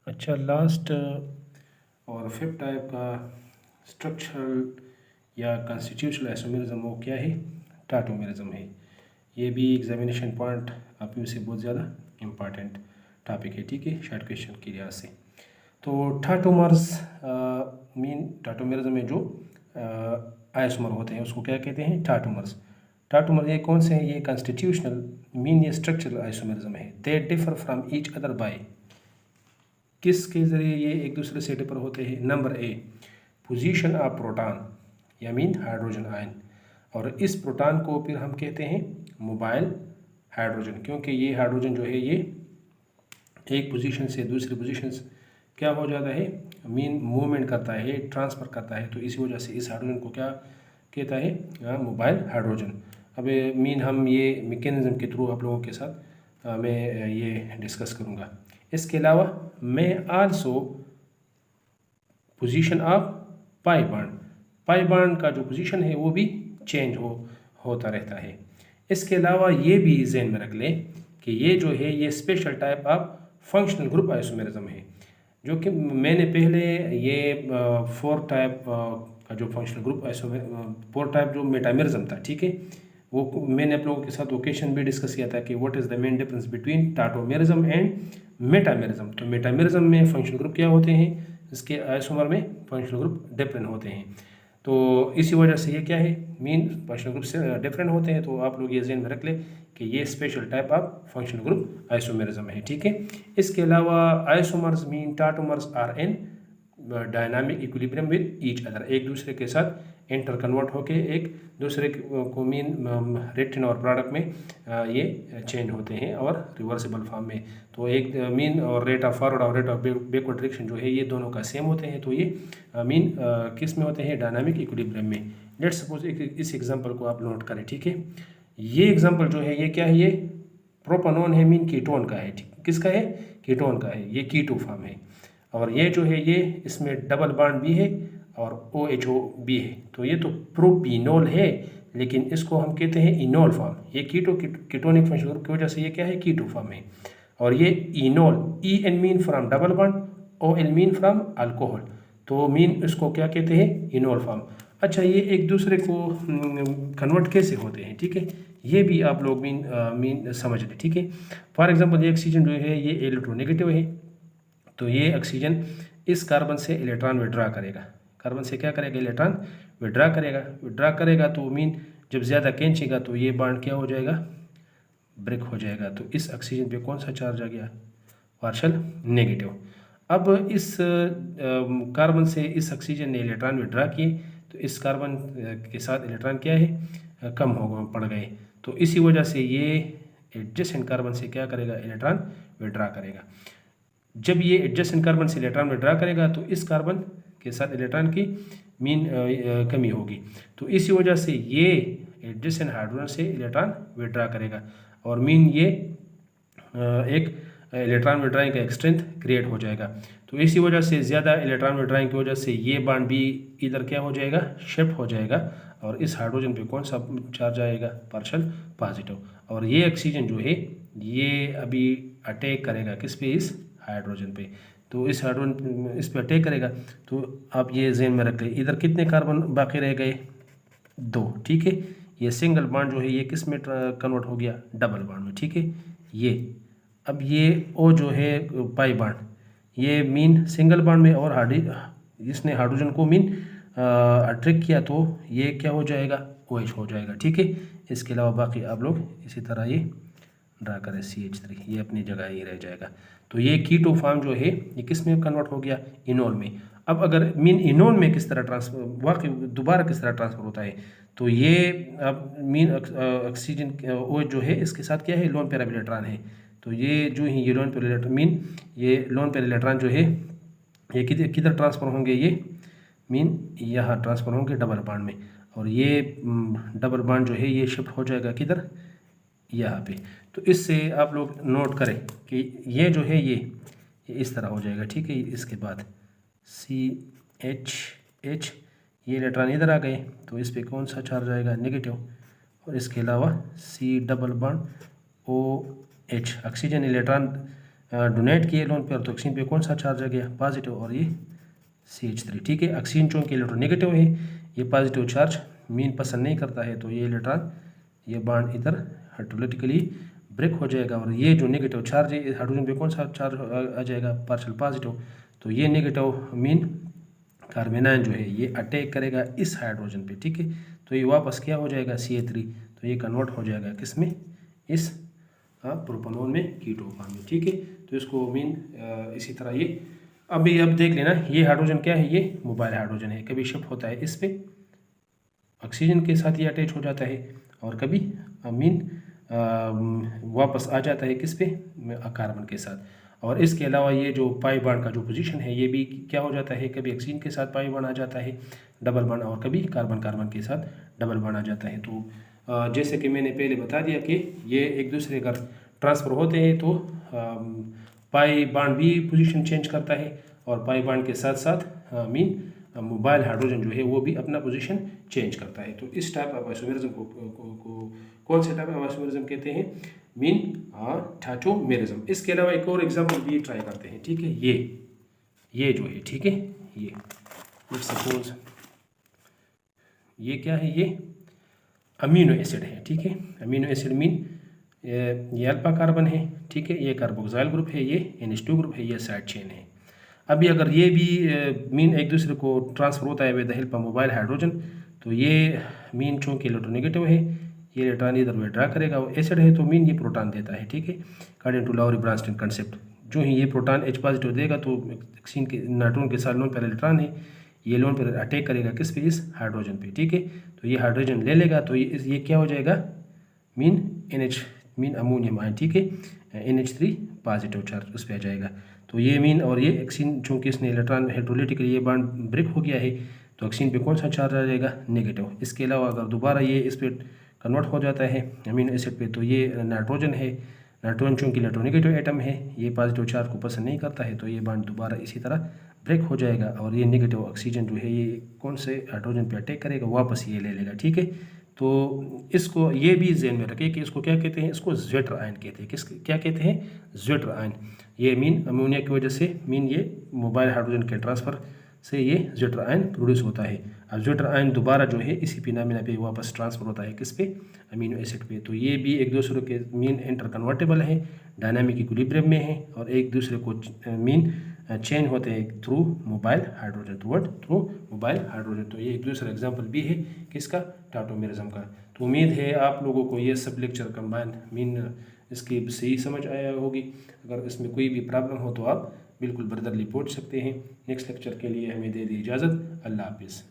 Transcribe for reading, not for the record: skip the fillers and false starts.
अच्छा, लास्ट और fifth type का स्ट्रक्चरल या कॉन्स्टिट्यूशनल आइसोमेरिज्म वो क्या है? टाटोमेरिज्म है। ये भी एग्जामिनेशन पॉइंट आप से बहुत ज़्यादा इम्पॉर्टेंट टॉपिक है, ठीक है, शार्ट क्वेश्चन की लिहाज से। तो टाटोमर्स मीन टाटोमेरिज्म में जो आइसोमर होते हैं उसको क्या कहते हैं? टाटोमर्स। टाटोमर ये कौन से हैं? ये कॉन्स्टिट्यूशनल मीन ये स्ट्रक्चरल आइसोमेरिज्म है। They differ from each other by, किसके ज़रिए ये एक दूसरे से डिफर होते हैं? Number A, position of proton या मीन हाइड्रोजन आयन, और इस प्रोटॉन को फिर हम कहते हैं मोबाइल हाइड्रोजन, क्योंकि ये हाइड्रोजन जो है ये एक पोजीशन से दूसरी पोजीशन क्या हो जाता है? मीन मूवमेंट करता है, ट्रांसफ़र करता है। तो इसी वजह से इस हाइड्रोजन को क्या कहता है? Mobile hydrogen. अब मीन हम ये मैकेनिज्म के थ्रू आप लोगों के साथ मैं ये डिस्कस करूँगा। इसके अलावा मैं also position of pi bond का जो पोजीशन है वो भी चेंज होता रहता है। इसके अलावा ये भी ज़हन में रख लें कि ये जो है ये special type of functional group isomerism है, जो कि मैंने पहले ये 4 टाइप का जो फंक्शनल ग्रुप फोर टाइप जो मेटामेरिज्म था, ठीक है, वो मैंने आप लोगों के साथ ओकेशन भी डिस्कस किया था कि what is the main difference between tautomerism and metamerism. तो मेटामेरिज्म में फंक्शनल ग्रुप क्या होते हैं, इसके आइसोमर में फंक्शनल ग्रुप डिफरेंट होते हैं। तो इसी वजह से ये क्या है? मीन फंक्शनल ग्रुप से डिफरेंट होते हैं। तो आप लोग ये ज़हन में रख लें कि ये special type of functional group isomerism है, ठीक है। इसके अलावा isomers mean tautomers are in dynamic equilibrium with each other, एक दूसरे के साथ इंटर कन्वर्ट होके एक दूसरे को मीन रिटर्न और प्रोडक्ट में ये चेंज होते हैं और रिवर्सिबल फॉर्म में। तो एक मीन और रेट ऑफ फॉरवर्ड और रेट ऑफ बैकवर्ड डायरेक्शन जो है ये दोनों का सेम होते हैं। तो ये मीन किस में होते हैं? डायनामिक इक्विलिब्रियम में। लेट्स सपोज इस एग्जांपल को आप नोट करें, ठीक है। ये एग्जांपल जो है ये क्या है? ये प्रोपेनॉन है, मीन कीटोन का है। किसका है? कीटोन का है। ये कीटो फॉर्म है। और ये जो है ये इसमें डबल बॉन्ड भी है और OHO भी है। तो ये तो प्रोपीनोल है, लेकिन इसको हम कहते हैं इनोल फॉर्म। ये कीटोनिक फंक्शनल ग्रुप की वजह से ये क्या है? कीटो फॉर्म है। और ये enol, EN mean from double bond, OL mean from alcohol. तो मीन इसको क्या कहते हैं? Enol form. अच्छा, ये एक दूसरे को कन्वर्ट कैसे होते हैं, ठीक है, ये भी आप लोग मीन समझ लें, ठीक है। फॉर एग्जांपल ये ऑक्सीजन जो है ये इलेक्ट्रोनेगेटिव है, तो ये ऑक्सीजन इस कार्बन से इलेक्ट्रॉन विड्रा करेगा। कार्बन से क्या करेगा? इलेक्ट्रॉन विड्रा करेगा। तो मीन जब ज़्यादा खींचेगा तो ये बॉन्ड क्या हो जाएगा? ब्रेक हो जाएगा। तो इस ऑक्सीजन पे कौन सा चार्ज आ गया? Partial negative. अब इस कार्बन से इस ऑक्सीजन ने इलेक्ट्रॉन विड्रा किए, तो इस कार्बन के साथ इलेक्ट्रॉन क्या है? कम हो पड़ गए। तो इसी वजह से ये एडजेसेंट कार्बन से क्या करेगा? इलेक्ट्रॉन विड्रा करेगा। जब ये एडजेसेंट कार्बन से इलेक्ट्रॉन विड्रा करेगा तो इस कार्बन के साथ इलेक्ट्रॉन की मीन कमी होगी। तो इसी वजह से ये एडजेसेंट हाइड्रोजन से इलेक्ट्रॉन विड्रा करेगा और मीन ये एक इलेक्ट्रॉन विड्राइंग का एक स्ट्रेंथ क्रिएट हो जाएगा। तो इसी वजह से ज़्यादा इलेक्ट्रॉन विड्राइंग की वजह से ये बॉन्ड भी इधर क्या हो जाएगा? शिफ्ट हो जाएगा और इस हाइड्रोजन पे कौन सा चार्ज आएगा? Partial positive. और ये ऑक्सीजन जो है ये अभी अटैक करेगा किस पे? इस हाइड्रोजन पे। तो इस हाइड्रोजन इस पे अटैक करेगा। तो आप ये ज़हन में रख लें, इधर कितने कार्बन बाकी रह गए? 2, ठीक है। ये सिंगल बॉन्ड जो है ये किस में कन्वर्ट हो गया? डबल बॉन्ड में, ठीक है। ये अब ये O जो है पाई बॉन्ड, ये मीन सिंगल बॉन्ड में और इसने हाइड्रोजन को मीन अट्रैक्ट किया, तो ये क्या हो जाएगा? OH हो जाएगा, ठीक है। इसके अलावा बाकी आप लोग इसी तरह ये ड्रा करें CH3, ये अपनी जगह ही रह जाएगा। तो ये कीटो फॉर्म जो है ये किस में कन्वर्ट हो गया? इनोल में। अब अगर मीन इनोल में किस तरह ट्रांसफर वाकई दोबारा किस तरह ट्रांसफर होता है? तो ये अब मीन ऑक्सीजन OH जो है इसके साथ क्या है? लोन पेयर इलेक्ट्रॉन है। तो ये जो ही ये लोन पेयर इलेक्ट्रॉन मीन ये लोन पेयर इलेक्ट्रॉन जो है ये किधर ट्रांसफर होंगे? ये मीन यहाँ ट्रांसफर होंगे डबल बॉन्ड में। और ये डबल बॉन्ड जो है ये शिफ्ट हो जाएगा किधर? यहाँ पे। तो इससे आप लोग नोट करें कि ये जो है ये इस तरह हो जाएगा, ठीक है। इसके बाद CH ये इलेक्ट्रॉन इधर आ गए, तो इस पे कौन सा चार्ज आएगा? नेगेटिव। और इसके अलावा C double bond OH oxygen electron donate किए लोन पर, तो ऑक्सीजन पे कौन सा चार्ज आ गया, पॉजिटिव, और ये CH3, ठीक है। ऑक्सीजन चूँकि इलेक्ट्रोनेगेटिव है, ये पॉजिटिव चार्ज मीन पसंद नहीं करता है, तो ये इलेक्ट्रॉन, ये बॉन्ड इधर हाइड्रोलिटिकली ब्रेक हो जाएगा, और ये जो नेगेटिव चार्ज है हाइड्रोजन पे कौन सा चार्ज आ जाएगा, पार्शियल पॉजिटिव, तो ये नेगेटिव मीन कार्बेनाइन जो है ये अटैक करेगा इस हाइड्रोजन पे, ठीक है। तो ये वापस क्या हो जाएगा, CH3, तो ये कन्वर्ट हो जाएगा किस में, इस प्रोपेनॉन में, कीटोन में, ठीक है। तो इसको मीन इसी तरह ये अब देख लेना, ये हाइड्रोजन क्या है, ये मोबाइल हाइड्रोजन है, कभी शिफ्ट होता है इस पे ऑक्सीजन के साथ ये अटैच हो जाता है, और कभी मीन वापस आ जाता है किस पे, कार्बन के साथ। और इसके अलावा ये जो पाई बॉन्ड का जो पोजीशन है ये भी क्या हो जाता है, कभी ऑक्सीजन के साथ पाई बॉन्ड आ जाता है डबल बॉन्ड, और कभी कार्बन कार्बन के साथ डबल बॉन्ड आ जाता है। तो जैसे कि मैंने पहले बता दिया कि ये एक दूसरे का ट्रांसफ़र होते हैं, तो पाई बॉन्ड भी पोजीशन चेंज करता है, और पाई बॉन्ड के साथ साथ मीन मोबाइल हाइड्रोजन जो है वो भी अपना पोजीशन चेंज करता है। तो इस टाइप ऑफ आइसोमेरिज्म को कौन से टाइप ऑफ आइसोमेरिज्म कहते हैं, मीन टाटोमेरिज्म। इसके अलावा एक और एग्जांपल भी ट्राई करते हैं, ठीक है। ये जो है, ठीक है, ये सपोज ये क्या है, ये अमीनो एसिड है, ठीक है। अमीनो एसिड मीन ये अल्फा कार्बन है, ठीक है, ये कार्बोक्सिल ग्रुप है, ये NH2 ग्रुप है, ये साइड चेन है। अभी अगर ये भी मीन एक दूसरे को ट्रांसफ़र होता है with the help of mobile hydrogen, तो ये मीन चूँकि इलेक्ट्रोनेगेटिव है, ये इलेक्ट्रॉन इधर विड्रॉ करेगा, वो एसिड है तो मीन ये प्रोटॉन देता है, ठीक है, अकॉर्डिंग टू लाउरी-ब्रांसटन कंसेप्ट। जो ही ये प्रोटॉन H पॉजिटिव देगा, तो ऑक्सीजन के नाइट्रोजन के साथ लोन पर इलेक्ट्रॉन है, ये लोन पर अटैक करेगा किस पे, इस हाइड्रोजन पे, ठीक है। तो ये हाइड्रोजन ले लेगा, तो ये क्या हो जाएगा, mean NH mean ammonium ion, ठीक है, NH3 पॉजिटिव चार्ज उस पर आ जाएगा। तो ये मीन और ये ऑक्सीजन चूँकि इसने इलेक्ट्रॉन हाइड्रोलिटिकली ये बॉन्ड ब्रेक हो गया है, तो ऑक्सीजन पे कौन सा चार्ज आ जाएगा, नेगेटिव। इसके अलावा अगर दोबारा ये इस पर कन्वर्ट हो जाता है अमीनो एसिड पे, तो ये नाइट्रोजन है, नाइट्रोजन चूँकि इलेक्ट्रोनेगेटिव एटम है, ये पॉजिटिव चार्ज को पसंद नहीं करता है, तो ये बॉन्ड दोबारा इसी तरह ब्रेक हो जाएगा, और ये नेगेटिव ऑक्सीजन जो है ये कौन से हाइड्रोजन पे अटैक करेगा, वापस ये ले लेगा, ठीक है। तो इसको ये भी ज़हन में रखें कि इसको क्या कहते हैं, इसको ज़्वेटर आयन कहते हैं, क्या कहते हैं, ज़्वेटर आयन। ये मीन अमोनिया की वजह से मीन ये मोबाइल हाइड्रोजन के ट्रांसफ़र से ये ज़्वेटर आयन प्रोड्यूस होता है। अब ज़्वेटर आयन दोबारा जो है इसी फिनोमेना पे वापस ट्रांसफ़र होता है किस पे, अमीनो एसिड पे। तो ये भी एक दूसरे के मीन इंटर कन्वर्टेबल है, डायनामिक इक्विलिब्रियम में है, और एक दूसरे को मीन चेंज होते हैं through mobile hydrogen, through mobile hydrogen. तो ये एक दूसरा एग्जांपल भी है किसका, टाटोमेरिज्म का। तो उम्मीद है आप लोगों को ये सब लेक्चर कंबाइन मीन इसकी सही समझ आया होगी। अगर इसमें कोई भी प्रॉब्लम हो तो आप बिल्कुल ब्रदरली पूछ सकते हैं। नेक्स्ट लेक्चर के लिए हमें दे दी इजाज़त। अल्लाह हाफिज़।